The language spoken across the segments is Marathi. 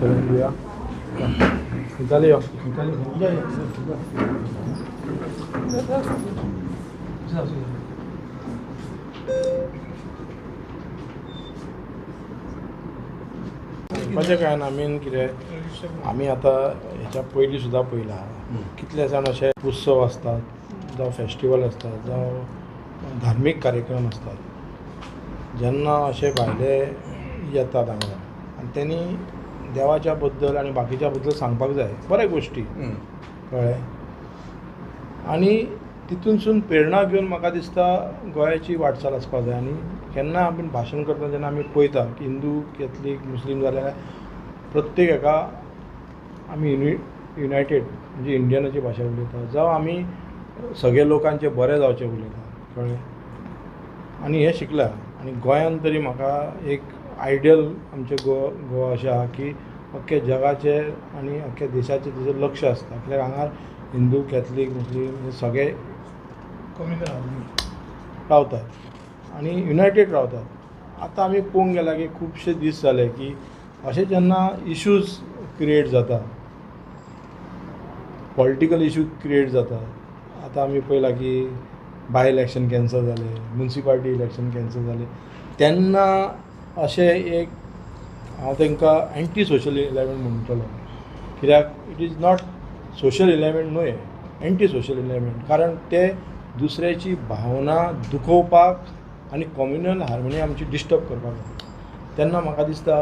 Colombia, Italia. म्हणजे काय ना मेन कितें आमी आतां हेच्या पयलीं सुद्दां पळयलां कितले जाण अशे उत्सव असतात जावं फेस्टिवल असतात जावं धार्मीक कार्यक्रम असतात जेन्ना अशे भायले येतात हांगा आनी तेणी देवाच्या बद्दल आनी बाकीच्या बद्दल सांगपाक जाय बऱ्या गोश्टी कळ्ळें आनी तितूनसून प्रेरणा घेवन म्हाका दिसता गोंयाची वाटचाल आसपाक जाय आनी केन्ना आमी भाशण करता जेन्ना आमी पळयता की हिंदू कॅथलीक मुस्लीम जाल्यार प्रत्येक हेका आमी युनायटेड म्हणजे इंडियनाची भाशा उलयता जावं आमी सगळे लोकांचे बरें जावचें उलयता कळ्ळें आनी हें शिकला आनी गोंयान तरी म्हाका एक आयडियल आमचे गोवा अशें आहा की अख्खे जगाचे आनी अख्ख्या देशाचें तेजें लक्ष आसता कित्याक हांगा हिंदू कॅथलीक मुस्लीम हे सगळे कम्युनिटी रावतात आनी युनायटेड रावतात आतां आमी पळोवंक गेला की खुबशे दीस जाले की अशे जेन्ना इश्यूज क्रिएट जाता पॉलिटिकल इश्यू क्रिएट जाता आतां आमी पळयलां की बाय इलेक्शन कॅन्सल जाले म्युनिसिपालिटी इलेक्शन कॅन्सल जाले तेन्ना अशें एक हांव तांकां एंटी सोशल इलेमेंट म्हणटलो कित्याक it is not social element न्हय एंटी सोशल इलेमेंट कारण ते दुसऱ्याची भावना दुखोवपाक आनी कम्युनल हार्मोनी आमची डिस्टर्ब करपाक जाता तेन्ना म्हाका दिसता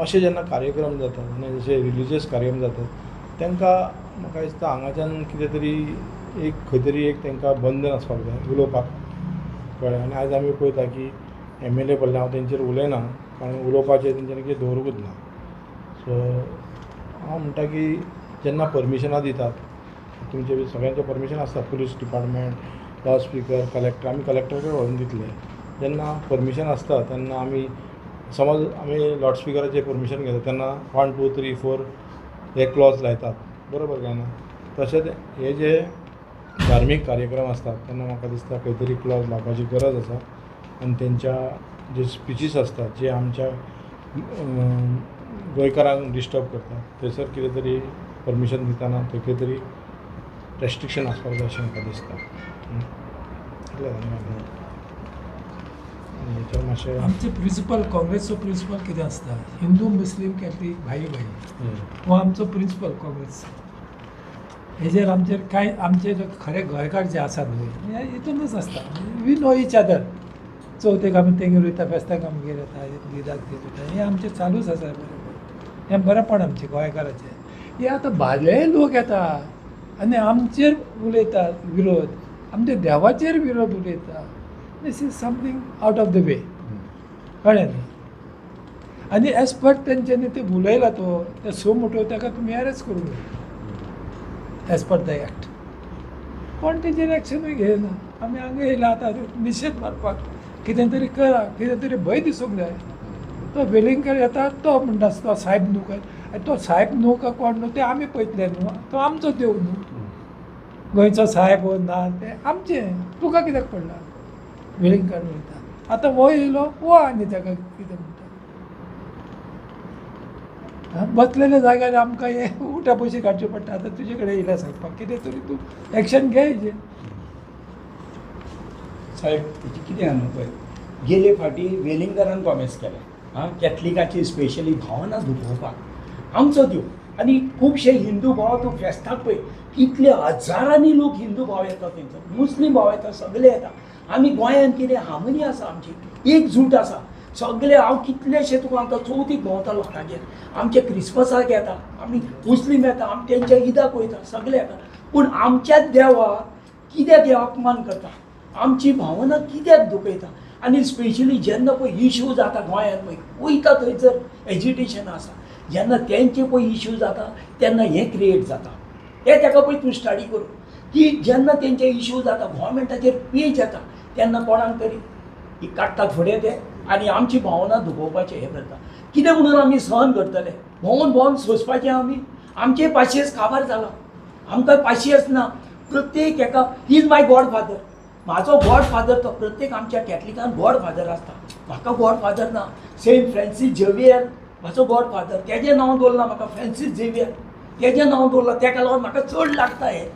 अशे जेन्ना कार्यक्रम जातात आनी जशे रिलिजियस कार्यक्रम जातात तांकां म्हाका दिसता हांगाच्यान कितें तरी एक खंय तरी एक तांकां बंधन आसपाक जाय उलोवपाक कळ्ळें आनी आयज आमी पळयता की MLA पडले हांव तेंचेर उलयना कारण उलोवपाचें तेंच्यांनी कितें दवरूंकूच ना सो हांव म्हणटा की जेन्ना परमिशनां दितात तुमचे सगळ्यांचें परमिशन आसता police department loud speaker collector आमी कलेक्टराकडे व्हरून दितले जेन्ना परमिशन आसता तेन्ना आमी समज आमी लावड स्पिकराचें परमिशन घेता तेन्ना 1 2 3 4 हे क्लॉज लायतात बरोबर काय ना तशेंच हे जे धार्मीक कार्यक्रम असतात तेन्ना म्हाका दिसता खंय तरी क्लॉज लावपाची गरज आसा आनी तेंच्या जे स्पिचीस असतात जे आमच्या गोंयकारांक डिस्टर्ब करतात थंयसर कितें तरी परमिशन दितना थंय खंय तरी रेस्ट्रिक्शन आसपाक जाय अशें म्हाका दिसता मातशें आमचे प्रिंसिपल काँग्रेसचो प्रिंसिपल कितें आसता हिंदू मुस्लीम कॅथलीक भाई हो आमचो प्रिंसिपल काँग्रेस हेजेर आमचेर कांय आमचे खरे गोंयकार जे आसात न्हय हितूनच आसता वी नो इच अदर चवथेक आमी तेंगेर वयता फेस्ताक आमगेर येता ईदाक ते वयता हें आमचें चालूच आसा बरोबर हें बरेंपण आमचें गोंयकाराचें हे आतां भायलेय लोक येता आनी आमचेर उलयतात विरोध आमच्या देवाचेर विरोध उलयता this is something out of the way कळ्ळें न्ही आनी एज पर तेंच्यांनी ते उलयला तो ते सो मोठो ताका तुमी अरेस्ट करूंक जाय एज पर द एक्ट कोण तेजेर एक्शनूय घेयना आमी हांगा येयला आतां निशेध मारपाक कितें तरी करा कितें तरी भंय दिसूंक जाय तो वेलिंगकर येता तो म्हणटा तो साहेब न्हू काय तो साहेब न्हू काय कोण न्हू ते आमी पळयतले न्हू तो आमचो देव न्हू गोंयचो साहेब हो ना ते आमचें तुका कित्याक पडला वेलिंगकर वयता आतां हो येयलो वो आनी ताका कितें म्हणटा बसलेल्या जाग्यार आमकां हे उठा पयशे काडचे पडटा आतां तुजे कडेन येयला सांगपाक कितें तरी तूं एक्शन घे हेजेर साहेब हेची कितें आहा न्हू पळय गेले फाटी वेलिंगकरान प्रॉमिस केलें कॅथलिकाची स्पेशली भावना दुखोवपाक आमचो देव आनी खुबशे हिंदू भाव तूं फेस्ताक पळय कितले हजारांनी लोक हिंदू भाव येता तेंचो मुस्लीम भाव येता सगळे येता आमी गोंयांत कितें हार्मनी आसा आमची एकजूट आसा सगळे हांव कितलेशे तुका आतां चवथीक भोंवता लोकांगेर आमचे क्रिस्मसाक येता आमी मुस्लीम येता आमी तेंच्या ईदाक वयता सगळे येता पूण आमच्याच देवाक कित्याक हे अपमान करता आमची भावना कित्याक दुखयता आनी स्पेशली जेन्ना पळय इश्यू जाता गोंयांत पळय वयता थंयसर एजिटेशन आसा जेन्ना तेंचे पळय इश्यू जाता तेन्ना हें क्रिएट जाता हें ताका पळय तूं स्टडी करूं की जेन्ना तेंचे इश्यू जाता गोवोरमेंटाचेर पेज येता तेन्ना कोणाक तरी काडटा फुडें ते आनी आमची भावना दुखोवपाचें हें करता कितें म्हणून आमी सहन करतले भोंवन भोंवन सोंसपाचें आमी आमचे पाशयेस काबार जाला आमकां पाशयेस ना प्रत्येक हेका he is my God father म्हाजो गॉड फादर तो प्रत्येक आमच्या कॅथलिकान गॉड फादर आसता म्हाका गॉड फादर ना सेंट फ्रांसीस झेवियर म्हाजो गॉडफादर तेजें नांव दवरलां म्हाका फ्रांसीस झेवियर, तेजें नांव दवरलां, तेका लागून म्हाका चड लागता हें.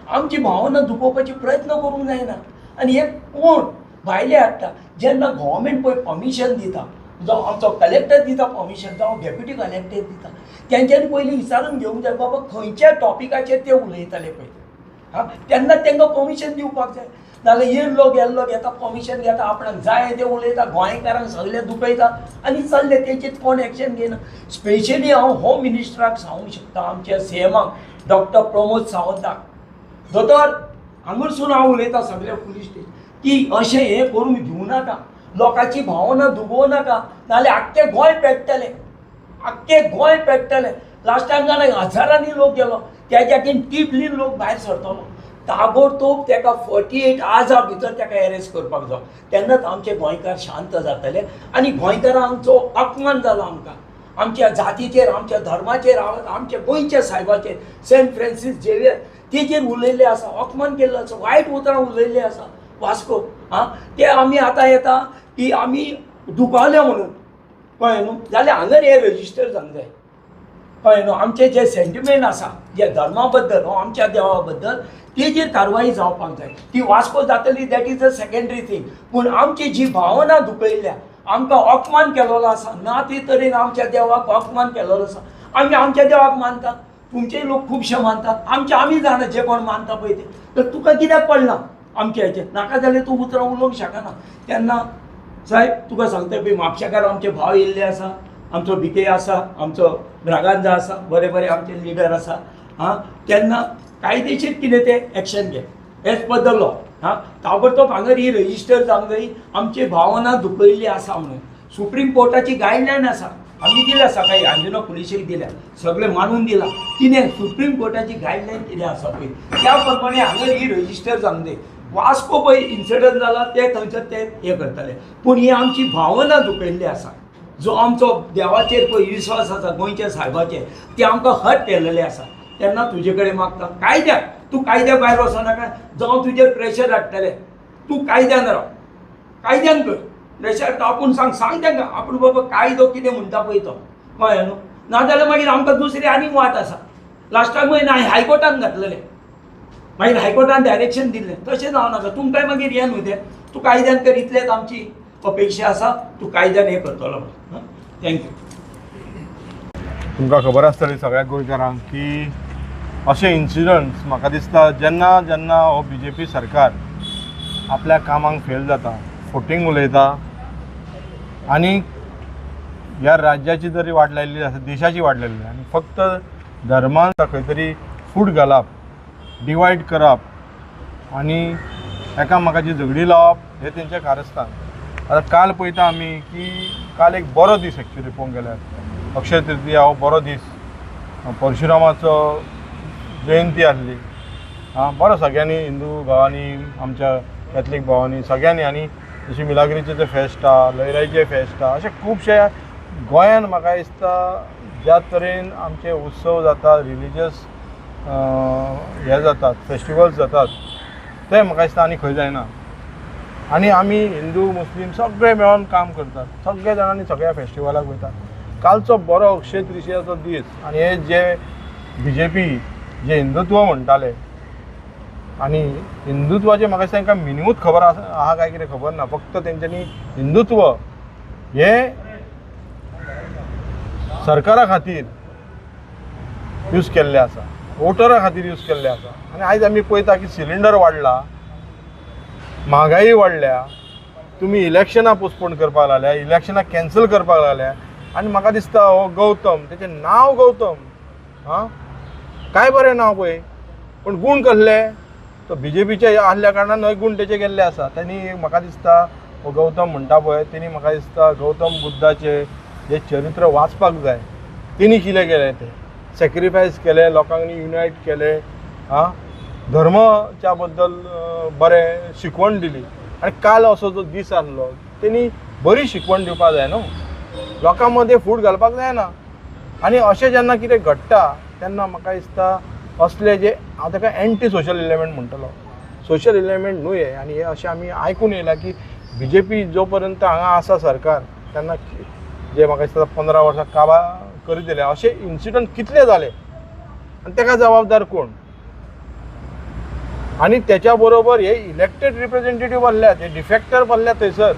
आमची भावना दुखोवपाचे प्रयत्न करूंक जायना. आनी हे कोण भायले हाडटा. जेन्ना गव्हर्मेंट पळय परमिशन दिता, जावं आमचो कलेक्टर दिता परमिशन, जावं डेप्युटी कलेक्टर दिता, तेंच्यांनी पयलीं विचारून घेवंक जाय बाबा खंयच्या टॉपिकाचेर ते उलयताले पळय, तेन्ना तांकां परमिशन दिवपाक जाय. नाजाल्यार येयल्लो गेल्लो घेता, परमिशन घेता, आपणाक जाय ते उलयता, गोंयकारांक सगळे दुखयता आनी चल्ले, तेचेर कोण एक्शन घेयना. स्पेशली हांव होम मिनिस्टराक सांगूंक शकता, आमच्या सीएमाक डॉक्टर प्रमोद सावंताक, दोतोर हांगरसून हांव उलयतां सगळ्या पुलीस स्टेशन की अशें हें करूंक दिवं नाका, लोकांची भावना दुबोव नाका, नाजाल्यार आख्खें गोंय पेट्टलें, आख्खें गोंय पेट्टलें. लास्ट टायम जाल्यार हजारांनी लोक गेलो, त्याच्याकीन टिपलीन लोक भायर सरतलो. ताबडतोब ताका 48 आवर्सा भितर ताका अरेस्ट करपाक जाय. तेन्नाच आमचे गोंयकार शांत जातले आनी गोंयकारांचो अपमान जालो आमकां, आमच्या जातीचेर, आमच्या धर्माचेर, आमच्या गोंयच्या सायबाचेर, सेंट फ्रांसीस झेवियर तेजेर उलयल्ले आसा, अपमान केल्लो आसा, वायट उतरां उलयल्ले आसा वास्को. ते आमी आतां येता की आमी दुखावले म्हणून, कळ्ळें न्हू, जाल्यार हांगर हे रजिस्टर जावंक जाय. कळ्ळें न्हू, आमचे जे सेंटिमेंट आसा जे धर्मा बद्दल, आमच्या देवा बद्दल, तेजेर कारवाई जावपाक जाय. ती वास्को जातली, that is a secondary thing. पूण आमची जी भावना दुखयल्या, आमकां अपमान केलेलो आसा, ना ते तरेन आमच्या देवाक अपमान केलेलो आसा. आमी आमच्या देवाक मानता, तुमचे लोक खुबशे मानतात, आमी जाणा जे कोण मानता पळय ते. तर तुका कित्याक पडना आमच्या हेचेर? नाका जाल्यार तूं उतरां उलोवंक शकना. तेन्ना साहेब तुका सांगता पळय, म्हापशेकार आमचे भाव येयल्ले आसा, आमचो भिके आसा, आमचो ब्रागांजा आसा, बरे बरे आमचे लिडर आसा. तेन्ना कायदेशीर कितें ते एक्शन घे एज पर द लॉ. ताबडतोब हांगर ही रजिस्टर जावंक जाय, आमची भावना दुखयल्ली आसा म्हणून. सुप्रीम कोर्टाची गायडलायन आसा, आमी दिल्या सकाळी अंजुना पुलिशेक दिल्या, सगळे मानून दिला. कितें सुप्रीम कोर्टाची गायडलायन कितें आसा पळय, त्या प्रमाणे हांगर ही रजिस्टर जावंक जाय. वास्को पळय इन्सिडंट जाला ते थंयसर ते हे करतले, पूण ही आमची भावना दुखयल्ली आसा. जो आमचो देवाचेर पळय विश्वास आसा गोंयच्या सायबाचेर, ते आमकां हट केलेले आसा. तेन्ना तुजे कडेन मागता कायद्याक, तूं कायद्या भायर वचनाका, जावं तुजेर प्रेशर हाडटले, तूं कायद्यान राव, कायद्यान कर. प्रेशर आपूण सांग तांकां, आपूण बाबा कायदो कितें म्हणटा पळय तो, कळ्ळें न्हू. नाजाल्यार मागीर आमकां दुसरी आनीक वाट आसा. लास्टाक मागीर हायकोर्टान घातलेले, मागीर हायकोर्टान डायरेक्शन दिल्लें, तशें जावनाका. तुमकांय मागीर हें न्हू तें, तूं कायद्यान कर, इतलेंच आमची अपेक्षा आसा. तूं कायद्यान हें करतलो. थँक्यू. तुमकां खबर आसतली सगळ्या गोंयकारांक की अशे इन्सिडंट्स म्हाका दिसता जेन्ना जेन्ना हो BJP सरकार आपल्या कामांक फेल जाता, फोटींग उलयता आनी ह्या राज्याची जरी वाट लायिल्ली आसा, देशाची वाट लायिल्ली, आनी फक्त धर्मान खंय तरी फूट घालप, डिवायड करप आनी एकामेकाची झगडी लावप हें तेंचें कारस्थान. आतां काल पळयता आमी की काल एक बरो दीस एक्चुली पळोवंक गेल्यार, अक्षय तृतीया हो बरो दीस, परशुरामाचो जयंती आसली. बरो सगळ्यांनी हिंदू भावांनी, आमच्या कॅथलीक भावांनी सगळ्यांनी, आनी जशी मिलाग्रीचे जे फेस्त आहा, लयराईचे फेस्त आहा, अशे खुबशे गोंयान म्हाका दिसता ज्या तरेन आमचे उत्सव जातात, रिलिजियस हे जातात, फेस्टिवल्स जातात, ते म्हाका दिसता आनी खंय जायना. आनी आमी हिंदू मुस्लीम सगळे मेळोन काम करतात, सगळे जाणांनी सगळ्या फेस्टिवलाक वयतात. कालचो बरो अक्षय तृतीयाचो दीस, आनी हे जे BJP जे हिंदुत्व म्हणटाले, आनी हिंदुत्वाचे म्हाका दिसता तांकां मिनिंगूच खबर आहा काय कितें खबर ना. फक्त तेंच्यांनी हिंदुत्व हे सरकारा खातीर यूज केल्लें आसा, वोटरा खातीर यूज केल्लें आसा. आनी आयज आमी पळयता की सिलिंडर वाडला, म्हारगाई वाडल्या, तुमी इलेक्शनां पोस्टपोन करपाक लागल्या, इलेक्शनां कॅन्सल करपाक लागल्या. आनी म्हाका दिसता हो गौतम, तेचें नांव गौतम, काय बरें नांव पळय, पूण गूण कसले तो BJPचे आसल्या कारणान हय गूण तेचे गेल्ले आसा. तेणी म्हाका दिसता हो गौतम म्हणटा पळय, तेणी म्हाका दिसता गौतम बुद्धाचे जे चरित्र वाचपाक जाय. तेणी कितें केलें तें सॅक्रिफायस केलें, लोकांनी युनायट केलें, धर्माच्या बद्दल बरें शिकवण दिली. आनी काल असो जो दीस आसलो, तेणी बरी शिकवण दिवपाक जाय न्हू, लोकां मदें फूट घालपाक जायना. आनी अशें जेन्ना कितें घडटा तेन्ना म्हाका दिसता असले जे हांव ताका एंटी सोशल एलिमेंट म्हणटलो, सोशल एलिमेंट न्हू हे. आनी हे अशें आमी आयकून येयला की BJP जो पर्यंत हांगा आसा सरकार, तेन्ना जे म्हाका दिसता 15 वर्सां काबा करी दिले अशे इन्सिडंट कितले जाले आनी ताका जबाबदार कोण आनी त्याच्या बरोबर हे इलेक्टेड रिप्रेझेंटेटिव्ह आहल्या जे डिफेक्टर आहल्या थंयसर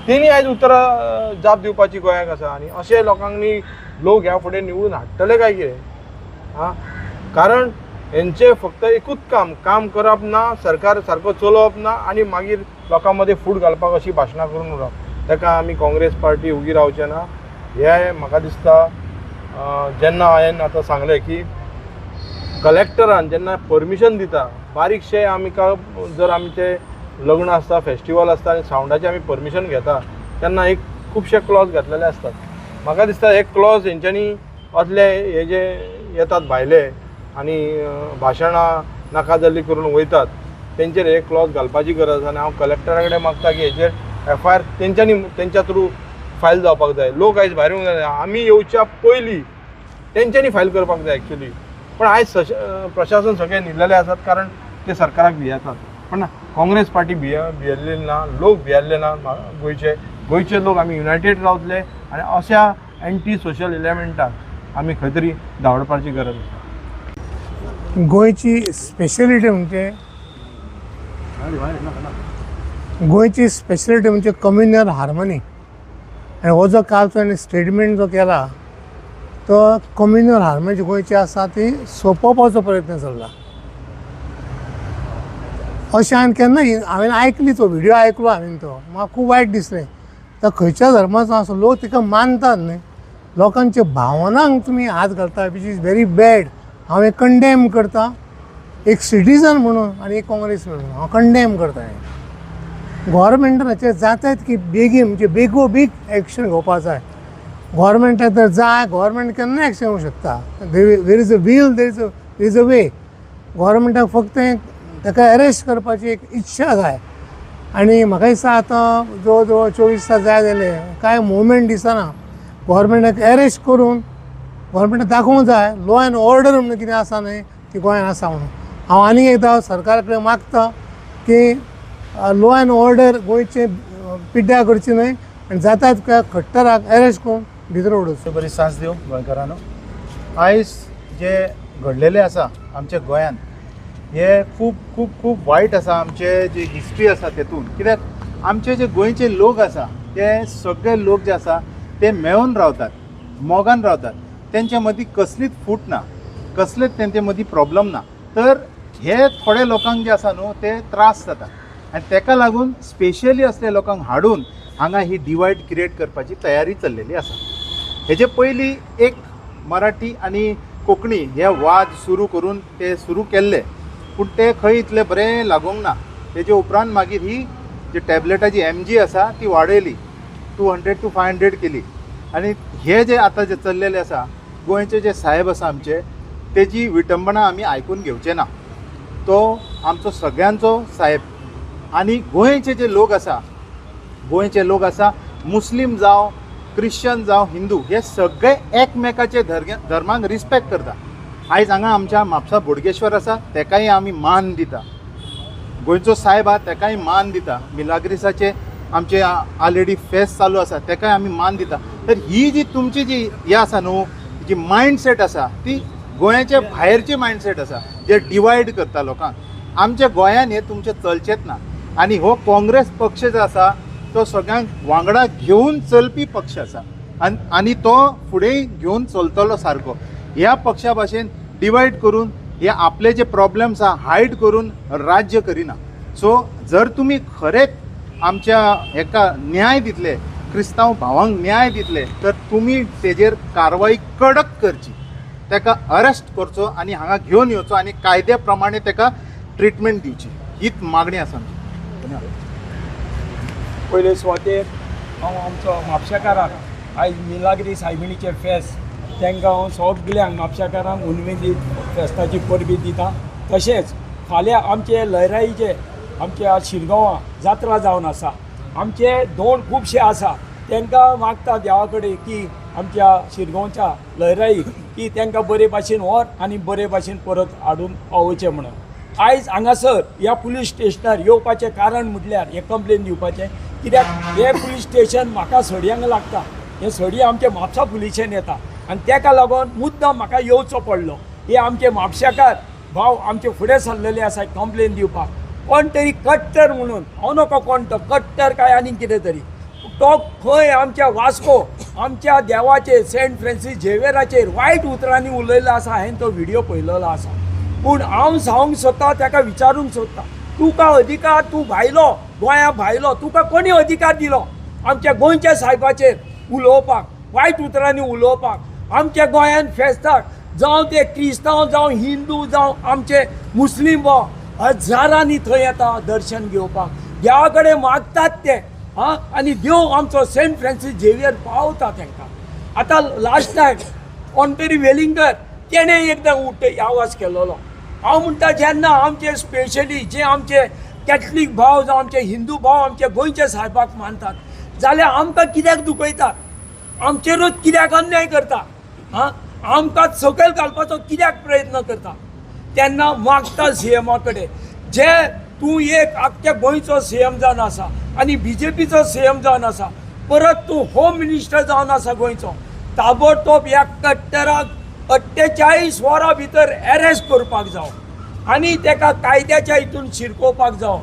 तेणी आयज उतरां जाप दिवपाची गोंयाक आसा आनी अशे लोकांनी लोक ह्या फुडें निवडून हाडटले काय कितें कारण हेंचे फक्त एकूच काम करप ना सरकार सारको चलोवप ना आनी मागीर लोकां मदें फूट घालपाक अशी भाशणां करून उरप ताका आमी काँग्रेस पार्टी उगी रावचे ना हे म्हाका दिसता जेन्ना हांवें आतां सांगलें की कलेक्टरान जेन्ना परमिशन दिता बारीकशे आमकां जर आमचे लग्न आसता फेस्टिवल आसता आनी सावंडाचें आमी परमिशन घेता तेन्ना एक खुबशे क्लॉज घातलेले आसतात म्हाका दिसता हे क्लॉज हेंच्यांनी असले हे जे येतात भायले आनी भाशणां नाकाजाल्ली करून वयतात तेंचेर हे क्लॉज घालपाची गरज आनी हांव कलेक्टरा कडेन मागता की हेचेर FIR तेंच्या थ्रू फायल जावपाक जाय लोक आयज भायर येवंक जाय आमी येवच्या पयलीं तेंच्यांनी फायल करपाक जाय एक्चुली पण आयज प्रशासन सगळे न्हिदलेले आसात कारण ते सरकाराक भियेतात पण काँग्रेस पार्टी भियेल्ली ना लोक भियेल्ले ना गोंयचे लोक आमी युनायटेड रावतले आनी अशा एंटी सोशल एलिमेंटाक आमी खंय तरी धांवडपाची गरज आसा गोंयची स्पेशलिटी म्हणजे कम्युनल हार्मनी आनी हो जो कालचो स्टेटमेंट जो केला तो कम्युनल हार्मनी गोंयची आसा ती सोंपोवपाचो प्रयत्न चल्ला अशें हांवें आयकली तो व्हिडियो आयकलो हांवें तो म्हाका खूब वायट दिसलें तर खंयच्या धर्माचो आसो लोक तिका मानतात न्ही लोकांच्या भावनांक तुमी हात घालता विच इज व्हेरी बॅड हांव कंडेम करता एक सिटीजन म्हणून आनी एक काँग्रेस म्हणून हांव कंडेम करता हें गव्हर्मेंटाचे जातात की बेगीन म्हणजे बेगोबेग एक्शन घेवपा जाय गव्हर्मेंटाक जर जाय गव्हर्मेंट केन्ना एक्शन घेवंक शकता there is a will there is a way गव्हर्मेंटाक फक्त ताका अरेस्ट करपाची एक इच्छा जाय आनी म्हाका दिसता आतां जवळ जवळ 24 तास जाय जाले कांय मुवमेंट दिसना गव्हर्मेंटाक अरेस्ट करून गव्हर्मेंटाक दाखोवंक जाय लॉ एंड ऑर्डर म्हणून कितें आसा न्हय ती गोंयांत आसा म्हणून हांव आनी एकदां सरकारा कडेन मागता की लॉ एंड ऑर्डर गोंयचे पिड्ड्यार करची न्हय आनी जाता तितक्या खट्टराक अरेस्ट करून भितर उडोवचो बरी सांस दिवं गोंयकारांनो आयज जे घडलेले आसा आमच्या गोंयांत हे खूब खूब खूब वायट आसा आमचे जी हिस्ट्री आसा तेतून कित्याक आमचे जे गोंयचे लोक आसा ते सगळे लोक जे आसा ते मेळून रावतात मोगान रावतात तेंच्या मदीं कसलीच फूट ना कसलेच तेंचे मदीं प्रॉब्लम ना तर हे थोडे लोकांक जे आसा न्हू ते त्रास जाता आनी तेका लागून स्पेशली असले लोकांक हाडून हांगा ही डिवायड क्रिएट करपाची तयारी चल्लेली आसा हेजे पयलीं एक मराठी आनी कोंकणी हे वाद सुरू करून ते सुरू केल्ले पूण ते खंय इतले बरें लागूंक ना तेजे उपरांत मागीर ही जी टॅबलेटाची MG आसा ती वाडयली 200 to 500 केली आनी हे जे आतां जे चल्लेले आसा गोंयचे जे साहेब आसा आमचे तेजी विटंबना आमी आयकून घेवचे ना तो आमचो सगळ्यांचो साहेब आनी गोंयचे जे लोक आसा मुस्लीम जावं क्रिश्चन जावं हिंदू हे सगळे एकमेकाचे धर्मांक रिस्पेक्ट करता आयज हांगा आमच्या म्हापसा बोडगेश्वर आसा तेकाय आमी मान दिता गोंयचो साहेब आहा तेकाय मान दिता मिलाग्रिसाचे आमचे ऑलरेडी फेस्ट चालू आसा तेकाय आमी मान दिता तर ही जी तुमची जी हे आसा न्हू जी मायंडसेट आसा ती गोंयाचे भायरची मायंडसेट आसा जे डिवायड करता लोकांक आमच्या गोंयान हे तुमचे चलचेच ना आनी हो काँग्रेस पक्ष जो आसा तो सगळ्यांक वांगडा घेवन चलपी पक्ष आसा आनी तो फुडें घेवन चलतलो सारको ह्या पक्षा भाशेन डिवायड करून हे आपले जे प्रॉब्लेम्स आहा हायड करून राज्य करिना सो जर तुमी खरेंच आमच्या हेका न्याय दितले क्रिस्तांव भावांक न्याय दितले तर तुमी तेजेर कारवाई कडक करची तेका अरेस्ट करचो आनी हांगा घेवन येवचो आनी कायद्या प्रमाणे तेका ट्रिटमेंट दिवची हीच मागणी आसा धन्यवाद पयले सुवातेर हांव आमचो म्हापशेकारांक आयज मिलाग्री सायबिणीचें फेस्त तांकां हांव सगळ्यांक म्हापशेकारांक उर्मेदीत फेस्ताची परबीं दिता तशेंच फाल्यां आमचे लयराईचे आमच्या शिरगांवां जात्रा जावन आसा आमचे दोन खुबशे आसा तांकां मागता देवा कडेन की आमच्या शिरगांवच्या लयराईक की तांकां बरे भाशेन व्हर आनी बरे भाशेन परत हाडून पावोवचें म्हणून आयज हांगासर ह्या पुलीस स्टेशनार येवपाचें कारण म्हटल्यार हें कंप्लेन दिवपाचें कित्याक हें पुलीस स्टेशन म्हाका सड्यांक लागता हे सडी आमचे म्हापसा पुलिशेन येता आनी तेका लागून मुद्दाम म्हाका येवचो पडलो. हे आमचे म्हापशेकार भाव आमचे फुडें सरलेले आसा कंप्लेन दिवपाक. कोण तरी कट्टर म्हणून, हांव नको कोण तो कट्टर काय आनी कितें तरी, तो खंय आमच्या वास्को आमच्या देवाचेर सेंट फ्रांसीस झेवियराचेर वायट उतरांनी उलयल्लो आसा. हांवें तो व्हिडियो पळयलेलो आसा. पूण हांव सांगूंक सोदतां, ताका विचारूंक सोदतां, तुका अधिकार, तूं भायलो गोंया भायलो, तुका कोणी अधिकार दिलो आमच्या गोंयच्या साहेबाचेर उलोवपाक, वायट उतरांनी उलोवपाक? आमच्या गोंयान फेस्ताक जावं ते क्रिस्तांव जावं हिंदू जावं आमचे मुस्लीम भाव हजारांनी थंय येता दर्शन घेवपाक. देवा कडेन मागतात ते आनी देव आमचो सेंट फ्रांसीस झेवियर पावता तांकां. आतां लास्ट टायम कोण तरी वेलिंगर तेणें एकदां आवाज केलोलो. हांव म्हणटा, जेन्ना आमचे स्पेशली जे आमचे कॅथलीक भाव जावं आमचे हिंदू भाव आमच्या गोंयच्या साहेबाक मानतात, जाल्यार आमकां कित्याक दुखयतात? आमचेरूच कित्याक अन्याय करता? आमकां सकयल घालपाचो कित्याक प्रयत्न करता? तेन्ना मागता सीएमा कडेन, जे तूं एक आख्ख्या गोंयचो सीएम जावन आसा आनी BJPचो सीएम जावन आसा, परत तूं होम मिनिस्टर जावन आसा गोंयचो, ताबडतोब ह्या कट्टराक 48 वरां भितर अरेस्ट करपाक जावो आनी ताका कायद्याच्या हितून शिरकोवपाक जावो.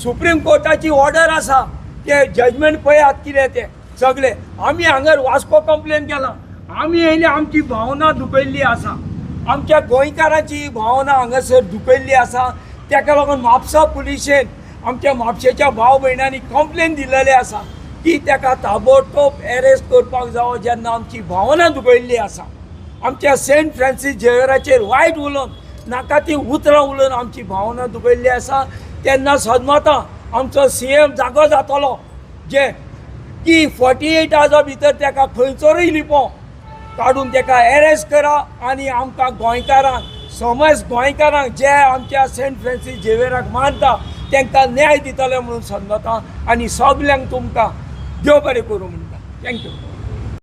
सुप्रीम कोर्टाची ऑर्डर आसा, ते जजमेंट पळयात कितें तें सगळे. आमी हांगर वास्को कंप्लेन केला, आमी येयले आमची भावना दुखयल्ली आसा, आमच्या गोंयकारांची भावना हांगासर दुखयल्ली आसा. ताका लागून म्हापसा पुलिशेन आमच्या म्हापशेच्या भाव भयणांनी कंप्लेन दिलेली आसा की ताका ताबडतोब अरेस्ट करपाक जावो, जेन्ना आमची भावना दुखयल्ली आसा. आमच्या सेंट फ्रांसीस झेवियराचेर वायट उलोवन, नाका ती उतरां उलोवन आमची भावना दुखयल्ली आसा. तेन्ना सदमाता आमचो सीएम जागो जातलो, जे की 48 आवर्सा भितर ताका खंयचोरूय लिपो काडून ताका अरेस्ट करा आनी आमकां गोंयकारांक, समज गोंयकारांक जे आमच्या सेंट फ्रांसीस झेवियराक मानता तांकां न्याय दितले म्हणून सदमाता. आनी सगल्यांक तुमकां देव बरें करूं म्हणटा. थँक्यू.